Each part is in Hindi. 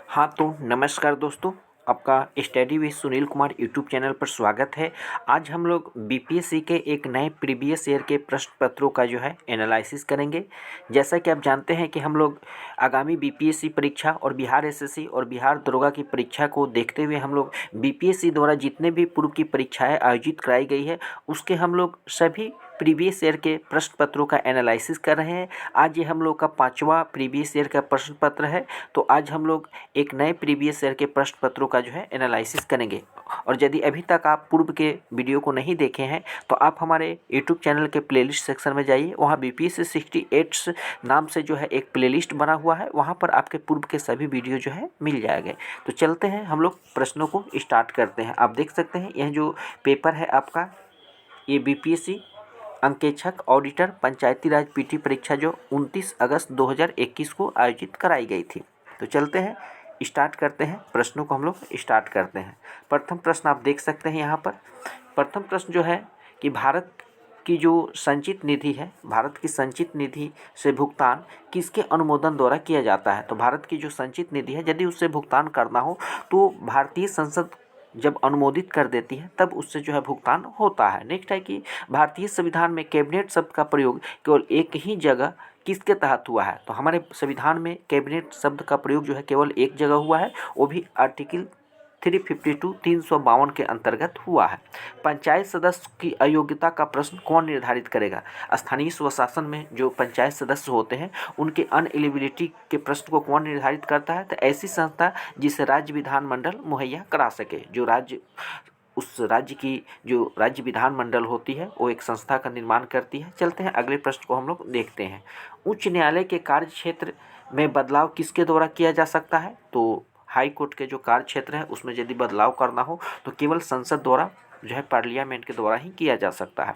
हाँ तो नमस्कार दोस्तों, आपका study with Sunil Kumar YouTube channel पर स्वागत है। आज हम लोग बीपीएससी के एक नए प्रीवियस ईयर के प्रश्न पत्रों का जो है एनालिसिस करेंगे। जैसा कि आप जानते हैं कि हम लोग आगामी बीपीएससी परीक्षा और बिहार एसएससी और बिहार दरोगा की परीक्षा को देखते हुए हम लोग बीपीएससी द्वारा जितने भी पूर्व की परीक्षाएँ आयोजित कराई गई है उसके हम लोग सभी प्रीवियस ईयर के प्रश्न पत्रों का एनालिसिस कर रहे हैं। आज ये हम लोग का 5वां प्रीवियस ईयर का प्रश्न पत्र है। तो आज हम लोग एक नए प्रीवियस ईयर के प्रश्न पत्रों का जो है एनालिसिस करेंगे। और यदि अभी तक आप पूर्व के वीडियो को नहीं देखे हैं तो आप हमारे यूट्यूब चैनल के प्लेलिस्ट सेक्शन में जाइए। वहाँ बीपीएससी 68 नाम से जो है एक प्लेलिस्ट बना हुआ है, वहाँ पर आपके पूर्व के सभी वीडियो जो है मिल जाएंगे। तो चलते हैं, हम लोग प्रश्नों को स्टार्ट करते हैं। आप देख सकते हैं यह जो पेपर है आपका, ये बीपीएससी अंकेक्षक ऑडिटर पंचायती राज पीटी परीक्षा जो 29 अगस्त 2021 को आयोजित कराई गई थी। तो चलते हैं, स्टार्ट करते हैं, प्रश्नों को हम लोग स्टार्ट करते हैं। प्रथम प्रश्न आप देख सकते हैं यहाँ पर। प्रथम प्रश्न जो है कि भारत की जो संचित निधि है, भारत की संचित निधि से भुगतान किसके अनुमोदन द्वारा किया जाता है। तो भारत की जो संचित निधि है, यदि उससे भुगतान करना हो तो भारतीय संसद जब अनुमोदित कर देती है तब उससे जो है भुगतान होता है। नेक्स्ट है कि भारतीय संविधान में कैबिनेट शब्द का प्रयोग केवल एक ही जगह किसके तहत हुआ है। तो हमारे संविधान में कैबिनेट शब्द का प्रयोग जो है केवल एक जगह हुआ है, वो भी आर्टिकल 352 352 के अंतर्गत हुआ है। पंचायत सदस्य की अयोग्यता का प्रश्न कौन निर्धारित करेगा। स्थानीय स्वशासन में जो पंचायत सदस्य होते हैं उनके अनएलिजिबिलिटी के प्रश्न को कौन निर्धारित करता है। तो ऐसी संस्था जिसे राज्य विधानमंडल मुहैया करा सके। जो राज्य उस राज्य की जो राज्य विधानमंडल होती है वो एक संस्था का निर्माण करती है। चलते हैं अगले प्रश्न को हम लोग देखते हैं। उच्च न्यायालय के कार्य क्षेत्र में बदलाव किसके द्वारा किया जा सकता है। तो हाई कोर्ट के जो कार्य क्षेत्र है उसमें यदि बदलाव करना हो तो केवल संसद द्वारा जो है पार्लियामेंट के द्वारा ही किया जा सकता है।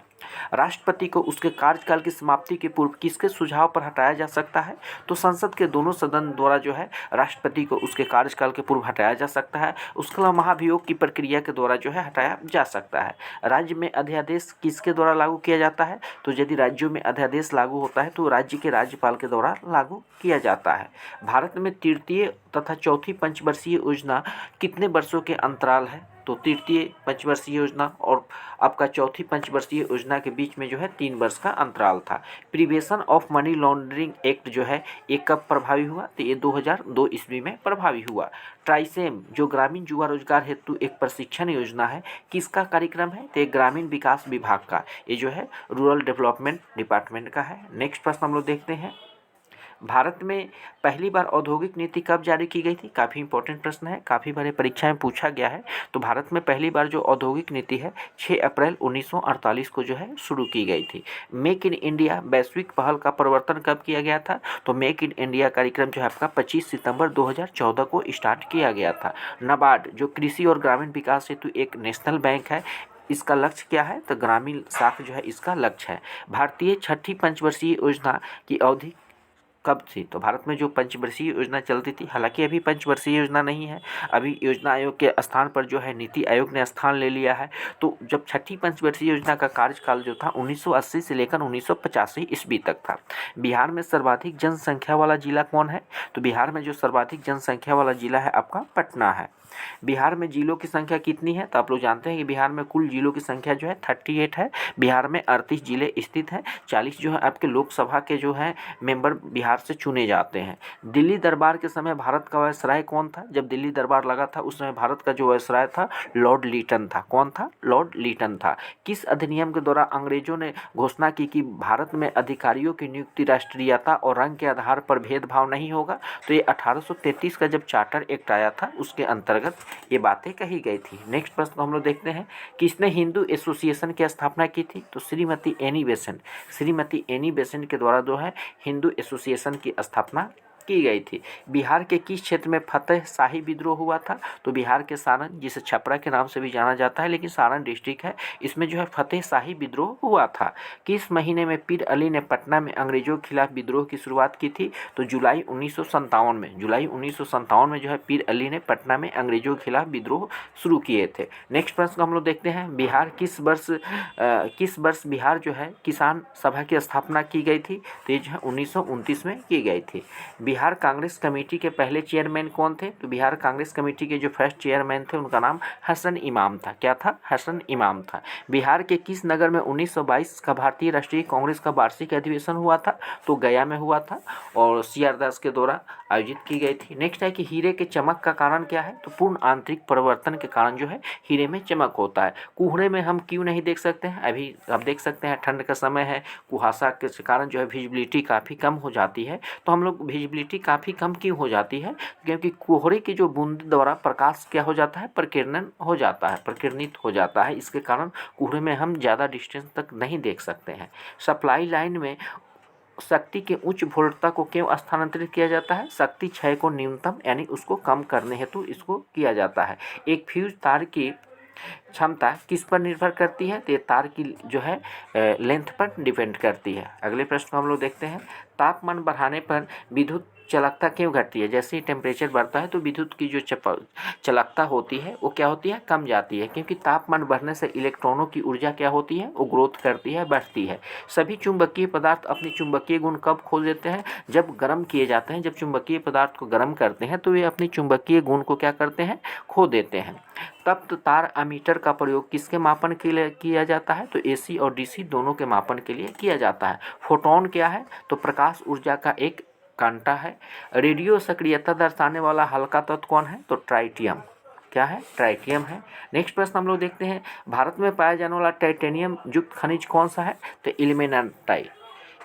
राष्ट्रपति को उसके कार्यकाल की समाप्ति के पूर्व किसके सुझाव पर हटाया जा सकता है। तो संसद के दोनों सदन द्वारा जो है राष्ट्रपति को उसके कार्यकाल के पूर्व हटाया जा सकता है। उसके अलावा महाभियोग की प्रक्रिया के द्वारा जो है हटाया जा सकता है। राज्य में अध्यादेश किसके द्वारा लागू किया जाता है। तो यदि राज्यों में अध्यादेश लागू होता है तो राज्य के राज्यपाल के द्वारा लागू किया जाता है। भारत में तृतीय तथा चौथी पंचवर्षीय योजना कितने वर्षों के अंतराल है। तो तृतीय पंचवर्षीय योजना और आपका चौथी पंचवर्षीय योजना के बीच में जो है 3 वर्ष का अंतराल था। Prevention of money laundering act जो है ये कब प्रभावी हुआ। तो ये 2002 ईस्वी में प्रभावी हुआ। ट्राइसेम जो ग्रामीण युवा रोजगार हेतु एक प्रशिक्षण योजना है, किसका कार्यक्रम है। तो ये ग्रामीण विकास विभाग का, ये जो है रूरल डेवलपमेंट डिपार्टमेंट का है। नेक्स्ट प्रश्न हम लोग देखते हैं। भारत में पहली बार औद्योगिक नीति कब जारी की गई थी। काफ़ी इंपॉर्टेंट प्रश्न है, काफ़ी बार परीक्षा में पूछा गया है। तो भारत में पहली बार जो औद्योगिक नीति है 6 अप्रैल 1948 को जो है शुरू की गई थी। मेक इन इंडिया वैश्विक पहल का प्रवर्तन कब किया गया था। तो मेक इन इंडिया कार्यक्रम जो है आपका 25 सितंबर 2014 को स्टार्ट किया गया था। नाबार्ड जो कृषि और ग्रामीण विकास हेतु एक नेशनल बैंक है, इसका लक्ष्य क्या है। तो ग्रामीण शाखा जो है इसका लक्ष्य है। भारतीय छठी पंचवर्षीय योजना की अवधि कब थी। तो भारत में जो पंचवर्षीय योजना चलती थी, हालांकि अभी पंचवर्षीय योजना नहीं है, अभी योजना आयोग के स्थान पर जो है नीति आयोग ने स्थान ले लिया है। तो जब छठी पंचवर्षीय योजना का कार्यकाल जो था 1980 से लेकर 1985 ईस्वी तक था। बिहार में सर्वाधिक जनसंख्या वाला जिला कौन है। तो बिहार में जो सर्वाधिक जनसंख्या वाला जिला है आपका पटना है। बिहार में जिलों की संख्या कितनी है। तो आप लोग जानते हैं कि बिहार में कुल जिलों की संख्या जो है 38 है। बिहार में 38 जिले स्थित हैं। 40 जो है आपके लोकसभा के जो है मेंबर बिहार से चुने जाते हैं। दिल्ली दरबार के समय भारत का वायसराय कौन था। जब दिल्ली दरबार लगा था उस समय भारत का जो वायसराय था लॉर्ड लीटन था। कौन था। लॉर्ड लीटन था। किस अधिनियम के द्वारा अंग्रेजों ने घोषणा की कि भारत में अधिकारियों की नियुक्ति राष्ट्रीयता और रंग के आधार पर भेदभाव नहीं होगा। तो ये 1833 का जब चार्टर एक्ट आया था उसके अंतर्गत ये बातें कही गई थी। नेक्स्ट प्रश्न हम लोग देखते हैं। किसने हिंदू एसोसिएशन की स्थापना की थी। तो Shrimati Annie Besant, Shrimati Annie Besant के द्वारा जो है हिंदू एसोसिएशन की स्थापना की गई थी। बिहार के किस क्षेत्र में फतेह शाही विद्रोह हुआ था। तो बिहार के सारण, जिसे छपरा के नाम से भी जाना जाता है लेकिन सारण डिस्ट्रिक्ट है, इसमें जो है फतेह शाही विद्रोह हुआ था। किस महीने में पीर अली ने पटना में अंग्रेजों के खिलाफ विद्रोह की शुरुआत की थी। तो जुलाई 1957 में, जुलाई 1957 में जो है पीर अली ने पटना में अंग्रेजों के खिलाफ विद्रोह शुरू किए थे। नेक्स्ट प्रश्न हम लोग देखते हैं। बिहार किस वर्ष बिहार जो है किसान सभा की स्थापना की गई थी। तो ये जो है 1929 में की गई थी। बिहार कांग्रेस कमेटी के पहले चेयरमैन कौन थे? तो बिहार कांग्रेस कमेटी के जो फर्स्ट चेयरमैन थे उनका नाम हसन इमाम था। क्या था? हसन इमाम था। बिहार के किस नगर में 1922 का भारतीय राष्ट्रीय कांग्रेस का वार्षिक अधिवेशन हुआ था? तो गया में हुआ था और CR दास के द्वारा आयोजित की गई थी। नेक्स्ट है कि हीरे के चमक का कारण क्या है? तो पूर्ण आंतरिक परिवर्तन के कारण जो है हीरे में चमक होता है। कोहरे में हम क्यों नहीं देख सकते हैं? अभी आप देख सकते हैं ठंड का समय है, कुहासा के कारण जो है विजिबिलिटी काफ़ी कम हो जाती है। तो हम लोग विजिबिलिटी काफ़ी कम क्यों हो जाती है? क्योंकि कोहरे की जो बूंद द्वारा प्रकाश क्या हो जाता है? प्रकीर्णन हो जाता है, प्रकीर्णित हो जाता है। इसके कारण कोहरे में हम ज़्यादा डिस्टेंस तक नहीं देख सकते हैं। सप्लाई लाइन में शक्ति के उच्च वोल्टता को क्यों स्थानांतरित किया जाता है? शक्ति क्षय को न्यूनतम यानी उसको कम करने हेतु इसको किया जाता है। एक फ्यूज तार की क्षमता किस पर निर्भर करती है? तो ये तार की जो है लेंथ पर डिपेंड करती है। अगले प्रश्न को हम लोग देखते हैं। तापमान बढ़ाने पर विद्युत चालकता क्यों घटती है? जैसे ही टेम्परेचर बढ़ता है तो विद्युत की जो चालकता होती है वो क्या होती है? कम जाती है, क्योंकि तापमान बढ़ने से इलेक्ट्रॉनों की ऊर्जा क्या होती है? वो ग्रोथ करती है, बढ़ती है। सभी चुंबकीय पदार्थ अपनी चुंबकीय गुण कब खो देते हैं? जब गर्म किए जाते हैं। जब चुंबकीय पदार्थ को गर्म करते हैं तो वे अपनी चुंबकीय गुण को क्या करते हैं? खो देते हैं। तप्त तार अमीटर का प्रयोग किसके मापन के लिए किया जाता है? तो AC और DC दोनों के मापन के लिए किया जाता है। फोटोन क्या है? तो प्रकाश ऊर्जा का एक कांटा है। रेडियो सक्रियता दर्शाने वाला हल्का तत्व कौन है? तो ट्राइटियम। क्या है? ट्राइटियम है। नेक्स्ट प्रश्न हम लोग देखते हैं। भारत में पाया जाने वाला टाइटेनियम युक्त खनिज कौन सा है? तो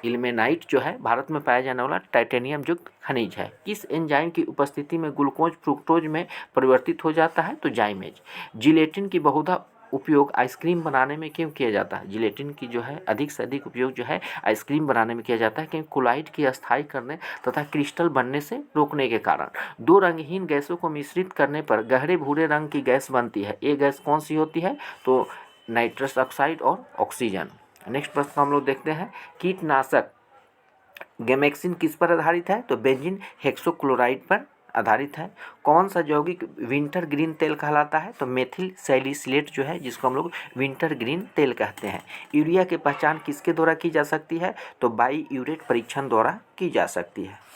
इल्मेनाइट जो है भारत में पाया जाने वाला टाइटेनियम युक्त खनिज है। किस एंजाइम की उपस्थिति में ग्लूकोज फ्रुक्टोज में परिवर्तित हो जाता है? तो जाइमेज। जिलेटिन की बहुधा उपयोग आइसक्रीम बनाने में क्यों किया जाता है? जिलेटिन की जो है अधिक से अधिक उपयोग जो है आइसक्रीम बनाने में किया जाता है, क्योंकि कोलाइड की अस्थायी करने तथा क्रिस्टल बनने से रोकने के कारण। दो रंगहीन गैसों को मिश्रित करने पर गहरे भूरे रंग की गैस बनती है। ये गैस कौन सी होती है? तो नाइट्रस ऑक्साइड और ऑक्सीजन। नेक्स्ट प्रश्न हम लोग देखते हैं। कीटनाशक गैमेक्सिन किस पर आधारित है? तो बेंजीन हेक्सोक्लोराइड पर आधारित है। कौन सा यौगिक विंटर ग्रीन तेल कहलाता है? तो मेथिल सैलिसिलेट जो है, जिसको हम लोग विंटर ग्रीन तेल कहते हैं। यूरिया की पहचान किसके द्वारा की जा सकती है? तो बाईयूरेट परीक्षण द्वारा की जा सकती है।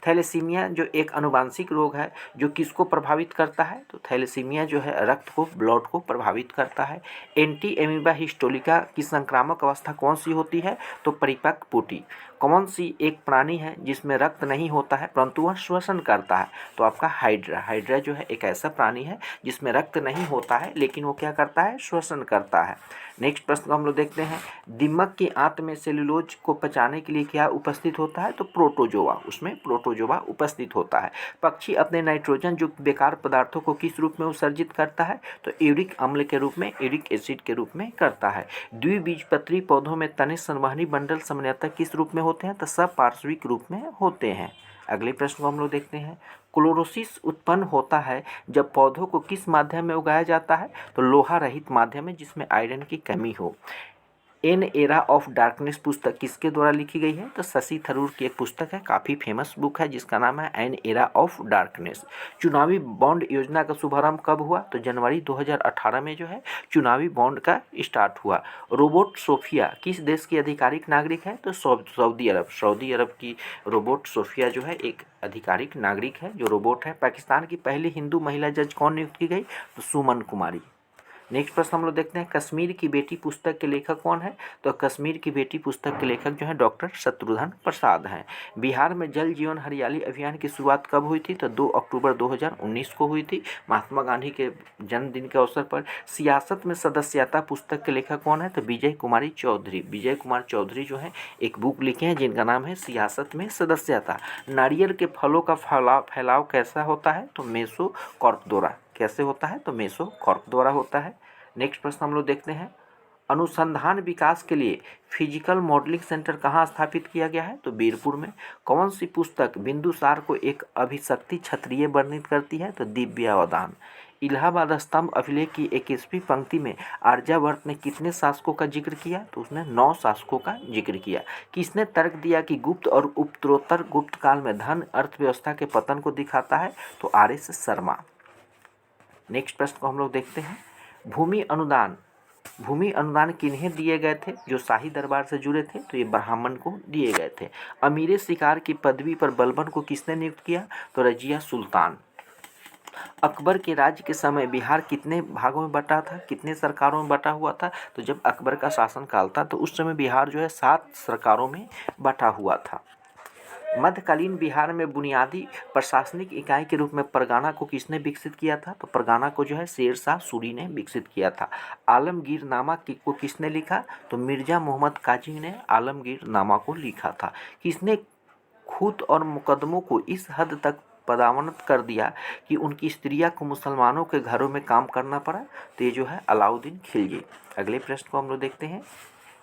थैलेसीमिया जो एक अनुवांशिक रोग है जो किसको प्रभावित करता है? तो थैलेसीमिया जो है रक्त को, ब्लड को प्रभावित करता है। एंटी एमीबा हिस्टोलिका की संक्रामक अवस्था कौन सी होती है? तो परिपक्व पुटी। कौन सी एक प्राणी है जिसमें रक्त नहीं होता है परंतु वह श्वसन करता है? तो आपका हाइड्रा। हाइड्रा जो है एक ऐसा प्राणी है जिसमें रक्त नहीं होता है लेकिन वो क्या करता है? श्वसन करता है। नेक्स्ट प्रश्न हम लोग देखते हैं। दीमक की आंत में सेल्यूलोज को पचाने के लिए क्या उपस्थित होता है? तो प्रोटोजोआ। उसमें प्रोटोजोआ उपस्थित होता है। पक्षी अपने नाइट्रोजन युक्त बेकार पदार्थों को किस रूप में उत्सर्जित करता है? तो यूरिक अम्ल के रूप में, यूरिक एसिड के रूप में करता है। द्विबीजपत्री पौधों में तने संवहनी बंडल सामान्यतः किस रूप में होते हैं? तो सपार्श्विक रूप में होते हैं। अगले प्रश्न को हम लोग देखते हैं। क्लोरोसिस उत्पन्न होता है जब पौधों को किस माध्यम में उगाया जाता है? तो लोहा रहित माध्यम में जिसमें आयरन की कमी हो। एन एरा ऑफ डार्कनेस पुस्तक किसके द्वारा लिखी गई है? तो शशि थरूर की एक पुस्तक है, काफ़ी फेमस बुक है जिसका नाम है एन एरा ऑफ डार्कनेस। चुनावी बॉन्ड योजना का शुभारंभ कब हुआ? तो जनवरी 2018 में जो है चुनावी बॉन्ड का स्टार्ट हुआ। रोबोट सोफिया किस देश की आधिकारिक नागरिक है? तो सऊदी अरब। सऊदी अरब की रोबोट सोफिया जो है एक आधिकारिक नागरिक है जो रोबोट है। पाकिस्तान की पहली हिंदू महिला जज कौन नियुक्त की गई? तो सुमन कुमारी। नेक्स्ट प्रश्न हम लोग देखते हैं। कश्मीर की बेटी पुस्तक के लेखक कौन है? तो कश्मीर की बेटी पुस्तक के लेखक जो है डॉक्टर शत्रुघ्न प्रसाद हैं। बिहार में जल जीवन हरियाली अभियान की शुरुआत कब हुई थी? तो 2 अक्टूबर 2019 को हुई थी, महात्मा गांधी के जन्मदिन के अवसर पर। सियासत में सदस्यता पुस्तक के लेखक कौन है? तो विजय कुमारी चौधरी। विजय कुमार चौधरी जो है एक बुक लिखे हैं जिनका नाम है सियासत में सदस्यता। नारियल के फलों का फैलाव कैसा होता है? तो मेसोकार्प द्वारा। कैसे होता है? तो मेसोकार्प द्वारा होता है। नेक्स्ट प्रश्न हम लोग देखते हैं। अनुसंधान विकास के लिए फिजिकल मॉडलिंग सेंटर कहाँ स्थापित किया गया है? तो बीरपुर में। कौन सी पुस्तक बिंदुसार को एक अभिशक्ति क्षत्रिय वर्णित करती है? तो दिव्यावदान। इलाहाबाद स्तंभ अभिलेख की 21वीं पंक्ति में आर्यावर्त ने कितने शासकों का जिक्र किया? तो उसने 9 शासकों का जिक्र किया। किसने तर्क दिया कि गुप्त और उत्तरोत्तर गुप्त काल में धन अर्थव्यवस्था के पतन को दिखाता है? तो RS शर्मा। नेक्स्ट प्रश्न को हम लोग देखते हैं। भूमि अनुदान भूमि अनुदान किन्हें दिए गए थे? जो शाही दरबार से जुड़े थे, तो ये ब्राह्मण को दिए गए थे। अमीर शिकार की पदवी पर बलबन को किसने नियुक्त किया? तो रजिया सुल्तान। अकबर के राज्य के समय बिहार कितने भागों में बटा था, कितने सरकारों में बटा हुआ था? तो जब अकबर का शासनकाल था तो उस समय बिहार जो है 7 सरकारों में बटा हुआ था। मध्यकालीन बिहार में बुनियादी प्रशासनिक इकाई के रूप में परगना को किसने विकसित किया था? तो परगना को जो है शेर शाह सूरी ने विकसित किया था। आलमगीर नामा को किसने लिखा? तो मिर्जा मोहम्मद काजी ने आलमगीर नामा को लिखा था। किसने खूत और मुकदमों को इस हद तक पदावनत कर दिया कि उनकी स्त्रियां को मुसलमानों के घरों में काम करना पड़ा? तो ये जो है अलाउद्दीन खिलजी। अगले प्रश्न को हम लोग देखते हैं।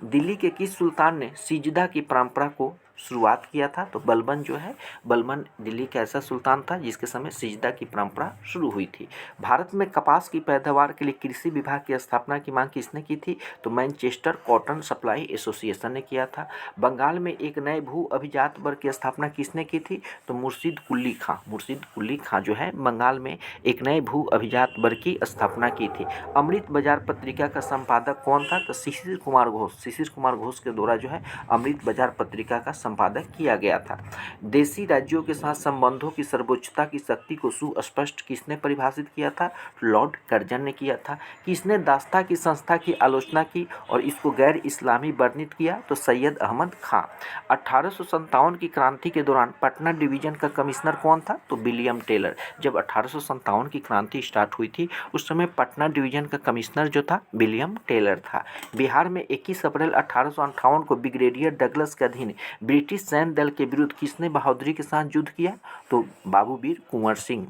दिल्ली के किस सुल्तान ने सिजदा की परंपरा को शुरुआत किया था? तो बलबन जो है, बलबन दिल्ली का ऐसा सुल्तान था जिसके समय सिजदा की परंपरा शुरू हुई थी। भारत में कपास की पैदावार के लिए कृषि विभाग की स्थापना की मांग किसने की थी? तो मैनचेस्टर कॉटन सप्लाई एसोसिएशन ने किया था। बंगाल में एक नए भू अभिजात वर्ग की स्थापना किसने की थी? तो मुर्शिद कुली खां। मुर्शिद कुली खां जो है बंगाल में एक नए भू अभिजात वर्ग की स्थापना की थी। अमृत बाजार पत्रिका का संपादक कौन था? तो शिशिर कुमार घोष। शिशिर कुमार घोष के द्वारा जो है अमृत बाजार पत्रिका का संपादक किया गया था। देशी राज्यों के साथ संबंधों की सर्वोच्चता की शक्ति को सुस्पष्ट किसने परिभाषित किया था? लॉर्ड कर्जन ने किया था। किसने दास्ता की संस्था की आलोचना की और इसको गैर इस्लामी वर्णित किया? तो सैयद अहमद खां। 1857 की क्रांति के दौरान पटना डिवीजन का कमिश्नर कौन था? तो विलियम टेलर। जब 1857 की क्रांति स्टार्ट हुई थी उस समय पटना डिवीजन का कमिश्नर जो था विलियम टेलर था। बिहार में 21 अप्रैल 1858 को ब्रिगेडियर डगलस के अधीन ब्रिटिश सैन्य दल के विरुद्ध किसने बहादुरी के साथ युद्ध किया? तो बाबू वीर कुंवर सिंह।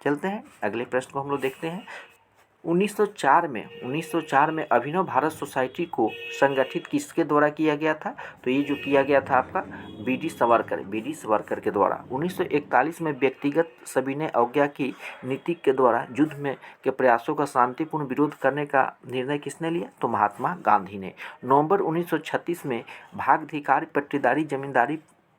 चलते हैं अगले प्रश्न को हम लोग देखते हैं। 1904 में अभिनव भारत सोसाइटी को संगठित किसके द्वारा किया गया था? तो ये जो किया गया था आपका बी डी सावरकर के द्वारा। 1941 में व्यक्तिगत सविनय अवज्ञा की नीति के द्वारा युद्ध में के प्रयासों का शांतिपूर्ण विरोध करने का निर्णय किसने लिया? तो महात्मा गांधी ने। नवंबर 1936 में भागाधिकार पट्टीदारी जमींदारी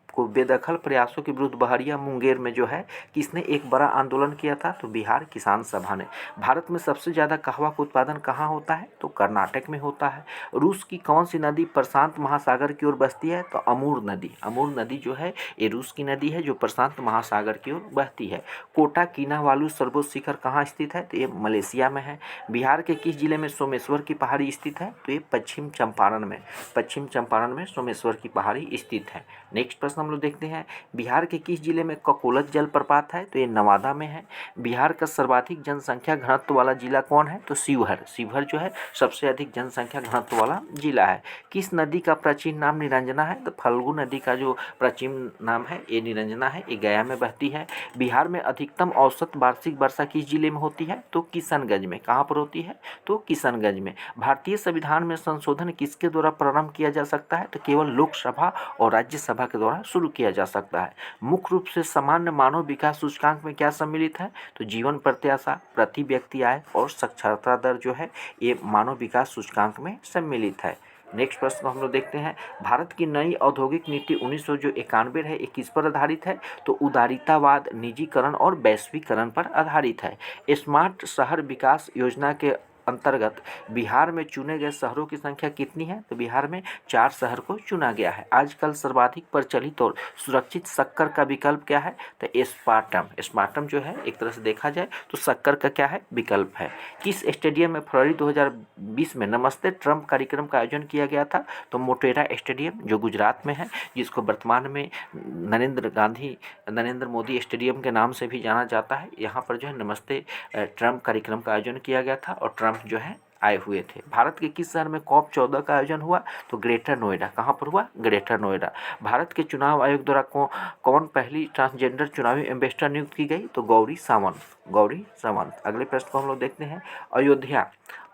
को बेदखल प्रयासों के विरुद्ध बहरिया मुंगेर में जो है किसने एक बड़ा आंदोलन किया था? तो बिहार किसान सभा ने। भारत में सबसे ज़्यादा कहवा का उत्पादन कहाँ होता है? तो कर्नाटक में होता है। रूस की कौन सी नदी प्रशांत महासागर की ओर बहती है? तो अमूर नदी। अमूर नदी जो है ये रूस की नदी है जो प्रशांत महासागर की ओर बहती है। कोटा किनावालू सर्वोच्च शिखर कहाँ स्थित है? तो ये मलेशिया में है। बिहार के किस जिले में सोमेश्वर की पहाड़ी स्थित है? तो ये पश्चिम चंपारण में। पश्चिम चंपारण में सोमेश्वर की पहाड़ी स्थित है। नेक्स्ट प्रश्न हम लोग देखते हैं। बिहार के किस जिले में ककोलत जलप्रपात है? तो ये नवादा में है। बिहार का सर्वाधिक जनसंख्या घनत्व वाला जिला कौन है? तो शिवहर। शिवहर जो है सबसे अधिक जनसंख्या घनत्व वाला जिला है। किस नदी का प्राचीन नाम निरंजना है? तो फल्गु नदी का जो प्राचीन नाम है ये निरंजना है, ये गया में बहती है। बिहार में अधिकतम औसत वार्षिक वर्षा किस जिले में होती है? तो किशनगंज में। कहाँ पर होती है? तो किशनगंज में। भारतीय संविधान में संशोधन किसके द्वारा प्रारंभ किया जा सकता है? तो केवल लोकसभा और राज्यसभा के द्वारा शुरू किया जा सकता है। मुख्य रूप से सामान्य मानव विकास सूचकांक में क्या सम्मिलित है? तो जीवन प्रत्याशा, प्रति व्यक्ति आय और साक्षरता दर जो है ये मानव विकास सूचकांक में सम्मिलित है। नेक्स्ट प्रश्न हम लोग देखते हैं। भारत की नई औद्योगिक नीति 1991 है, ये किस पर आधारित है? तो उदारीतावाद, निजीकरण और वैश्वीकरण पर आधारित है। स्मार्ट शहर विकास योजना के अंतर्गत बिहार में चुने गए शहरों की संख्या कितनी है? तो बिहार में 4 शहर को चुना गया है। आजकल सर्वाधिक प्रचलित और सुरक्षित शक्कर का विकल्प क्या है? तो एस्पार्टम। एस्पार्टम जो है एक तरह से देखा जाए तो शक्कर का क्या है? विकल्प है। किस स्टेडियम में फरवरी 2020 में नमस्ते ट्रंप कार्यक्रम का आयोजन किया गया था? तो मोटेरा स्टेडियम जो गुजरात में है, जिसको वर्तमान में नरेंद्र मोदी स्टेडियम के नाम से भी जाना जाता है। यहाँ पर जो है नमस्ते ट्रंप कार्यक्रम का आयोजन किया गया था और ट्रंप जो है आए हुए थे। भारत के किस शहर में COP 14 का आयोजन हुआ? तो ग्रेटर नोएडा। कहाँ पर हुआ? ग्रेटर नोएडा। भारत के चुनाव आयोग द्वारा कौन पहली ट्रांसजेंडर चुनावी एम्बेसडर नियुक्त की गई? तो गौरी सावंत। गौरी सावंत। अगले प्रश्न को हम लोग देखते हैं।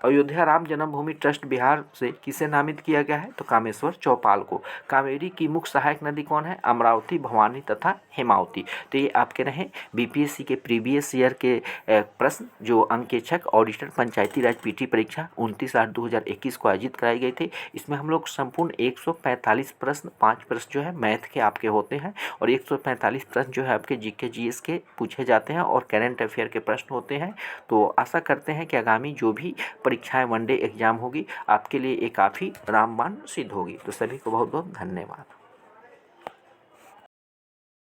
अयोध्या राम जन्मभूमि ट्रस्ट बिहार से किसे नामित किया गया है? तो कामेश्वर चौपाल को। कावेरी की मुख्य सहायक नदी कौन है? अमरावती, भवानी तथा हेमावती। तो ये आपके रहे बीपीएससी के प्रीवियस ईयर के प्रश्न जो अंकेक्षक ऑडिटर पंचायती राज पीटी परीक्षा 29/8/2021 को आयोजित कराई गई थी। इसमें हम लोग संपूर्ण 145 प्रश्न, 5 प्रश्न जो है मैथ के आपके होते हैं और 145 प्रश्न जो है आपके जीके जीएस के पूछे जाते हैं और करंट अफेयर के प्रश्न होते हैं। तो आशा करते हैं कि आगामी जो भी परीक्षाएं वनडे एग्ज़ाम होगी, आपके लिए ये काफ़ी रामबाण सिद्ध होगी। तो सभी को बहुत बहुत धन्यवाद।